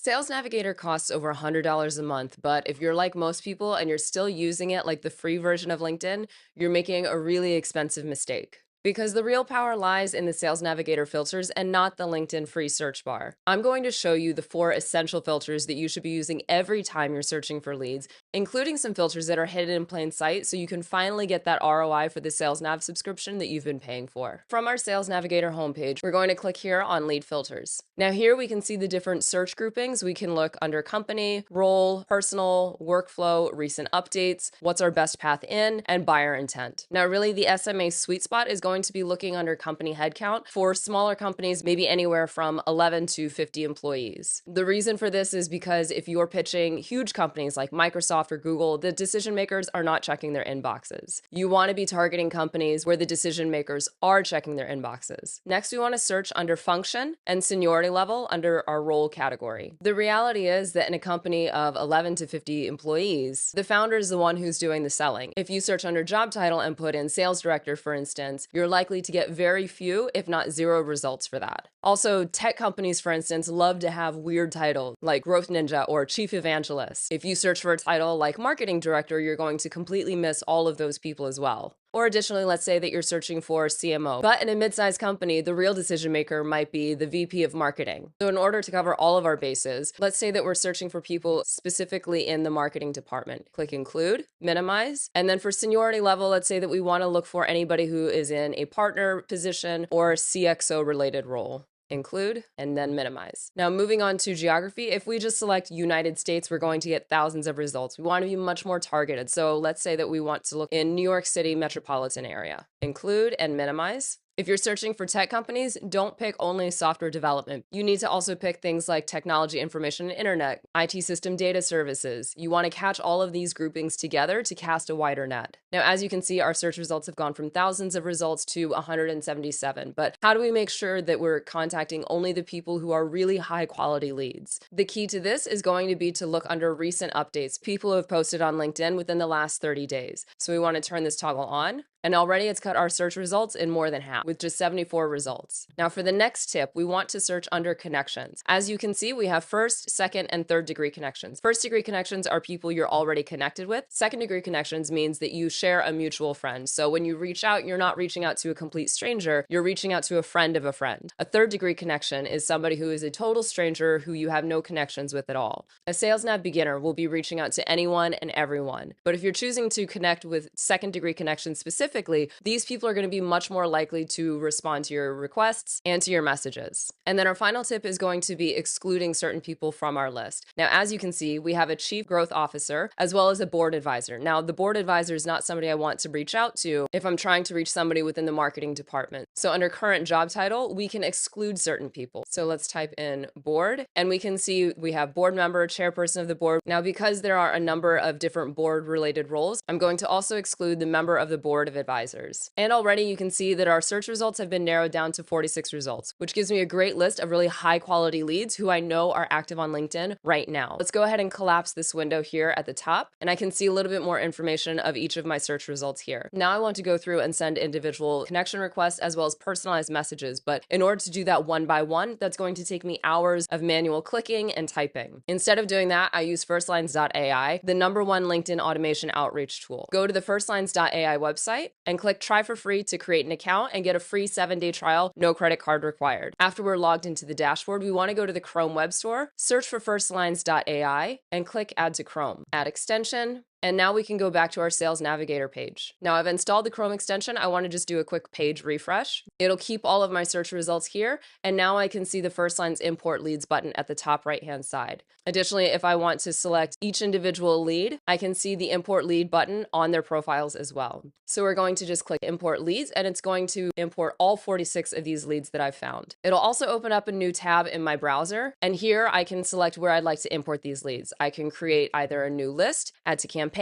Sales Navigator costs over $100 a month, but if you're like most people and you're still using it like the free version of LinkedIn, you're making a really expensive mistake. Because the real power lies in the Sales Navigator filters and not the LinkedIn free search bar. I'm going to show you the 4 essential filters that you should be using every time you're searching for leads, including some filters that are hidden in plain sight so you can finally get that ROI for the Sales Nav subscription that you've been paying for. From our Sales Navigator homepage, we're going to click here on lead filters. Now here we can see the different search groupings. We can look under company, role, personal, workflow, recent updates, what's our best path in, and buyer intent. Now really the SMA sweet spot is going to be looking under company headcount. For smaller companies, maybe anywhere from 11 to 50 employees. The reason for this is because if you're pitching huge companies like Microsoft or Google, the decision makers are not checking their inboxes. You want to be targeting companies where the decision makers are checking their inboxes. Next, we want to search under function and seniority level under our role category. The reality is that in a company of 11 to 50 employees, the founder is the one who's doing the selling. If you search under job title and put in sales director, for instance, you're likely to get very few, if not 0 results for that. Also, tech companies, for instance, love to have weird titles like growth ninja or chief evangelist. If you search for a title like marketing director, you're going to completely miss all of those people as well. Or additionally, let's say that you're searching for CMO, but in a mid-sized company, the real decision maker might be the VP of marketing. So in order to cover all of our bases, let's say that we're searching for people specifically in the marketing department. Click include, minimize, and then for seniority level, let's say that we want to look for anybody who is in a partner position or CXO related role. Include, and then minimize. Now moving on to geography, if we just select United States, we're going to get thousands of results. We want to be much more targeted. So let's say that we want to look in New York City metropolitan area. Include and minimize. If you're searching for tech companies, don't pick only software development. You need to also pick things like technology, information, and internet, IT system data services. You want to catch all of these groupings together to cast a wider net. Now, as you can see, our search results have gone from thousands of results to 177. But how do we make sure that we're contacting only the people who are really high quality leads? The key to this is going to be to look under recent updates, people who have posted on LinkedIn within the last 30 days. So we want to turn this toggle on. And already it's cut our search results in more than half with just 74 results. Now for the next tip, we want to search under connections. As you can see, we have first, second, and third degree connections. First degree connections are people you're already connected with. Second degree connections means that you share a mutual friend. So when you reach out, you're not reaching out to a complete stranger, you're reaching out to a friend of a friend. A third degree connection is somebody who is a total stranger who you have no connections with at all. A Sales Nav beginner will be reaching out to anyone and everyone. But if you're choosing to connect with second degree connections specifically, these people are going to be much more likely to respond to your requests and to your messages. And then our final tip is going to be excluding certain people from our list. Now, as you can see, we have a chief growth officer as well as a board advisor. Now, the board advisor is not somebody I want to reach out to if I'm trying to reach somebody within the marketing department. So under current job title, we can exclude certain people. So let's type in board and we can see we have board member, chairperson of the board. Now, because there are a number of different board related roles, I'm going to also exclude the member of the board of advisors. And already you can see that our search results have been narrowed down to 46 results, which gives me a great list of really high quality leads who I know are active on LinkedIn right now. Let's go ahead and collapse this window here at the top, and I can see a little bit more information of each of my search results here. Now I want to go through and send individual connection requests as well as personalized messages, but in order to do that one by one, that's going to take me hours of manual clicking and typing. Instead of doing that, I use Firstlines.ai, the #1 LinkedIn automation outreach tool. Go to the Firstlines.ai website and click try for free to create an account and get a free 7-day trial, no credit card required. After we're logged into the dashboard, we want to go to the Chrome web store, search for Firstlines.ai, and click add to Chrome. Add extension. And now we can go back to our Sales Navigator page. Now I've installed the Chrome extension. I want to just do a quick page refresh. It'll keep all of my search results here. And now I can see the Firstlines import leads button at the top right-hand side. Additionally, if I want to select each individual lead, I can see the import lead button on their profiles as well. So we're going to just click import leads and it's going to import all 46 of these leads that I've found. It'll also open up a new tab in my browser. And here I can select where I'd like to import these leads. I can create either a new list, add to campaign,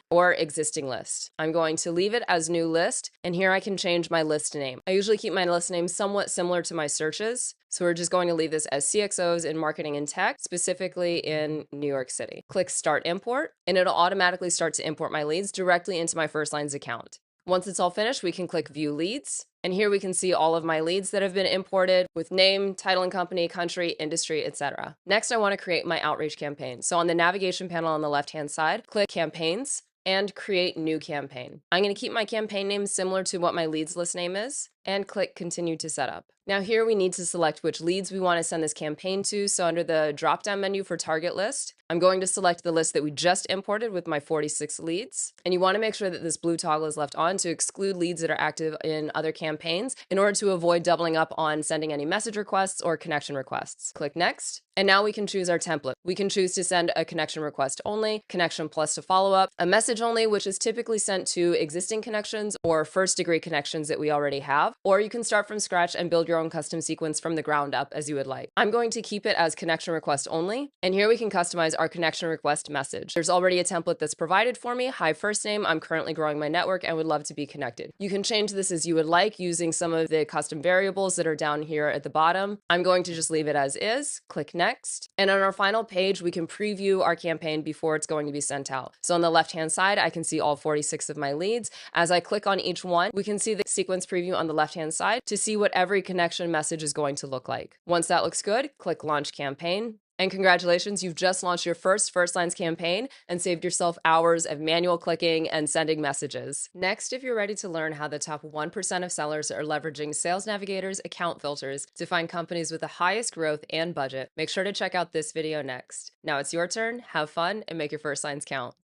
or existing list. I'm going to leave it as new list, and here I can change my list name. I usually keep my list name somewhat similar to my searches, so we're just going to leave this as CXOs in marketing and tech, specifically in New York City. Click Start Import, and it'll automatically start to import my leads directly into my Firstlines account. Once it's all finished, we can click View Leads, And here we can see all of my leads that have been imported with name, title and company, country, industry, etc. Next, I want to create my outreach campaign. So on the navigation panel on the left-hand side, click Campaigns and create new campaign. I'm going to keep my campaign name similar to what my leads list name is and click Continue to set up. Now here we need to select which leads we want to send this campaign to. So under the drop-down menu for target list, I'm going to select the list that we just imported with my 46 leads. And you want to make sure that this blue toggle is left on to exclude leads that are active in other campaigns in order to avoid doubling up on sending any message requests or connection requests. Click Next. And now we can choose our template. We can choose to send a connection request only, connection plus to follow up, a message only, which is typically sent to existing connections or first degree connections that we already have, or you can start from scratch and build your own custom sequence from the ground up as you would like. I'm going to keep it as connection request only, and here we can customize our connection request message. There's already a template that's provided for me. Hi, first name, I'm currently growing my network and would love to be connected. You can change this as you would like using some of the custom variables that are down here at the bottom. I'm going to just leave it as is, click Next. And on our final page, we can preview our campaign before it's going to be sent out. So on the left-hand side, I can see all 46 of my leads. As I click on each one, we can see the sequence preview on the left-hand side to see what every connection message is going to look like. Once that looks good, click Launch Campaign. And congratulations, you've just launched your first Firstlines campaign and saved yourself hours of manual clicking and sending messages. Next, if you're ready to learn how the top 1% of sellers are leveraging Sales Navigator's account filters to find companies with the highest growth and budget, make sure to check out this video next. Now it's your turn, have fun, and make your Firstlines count.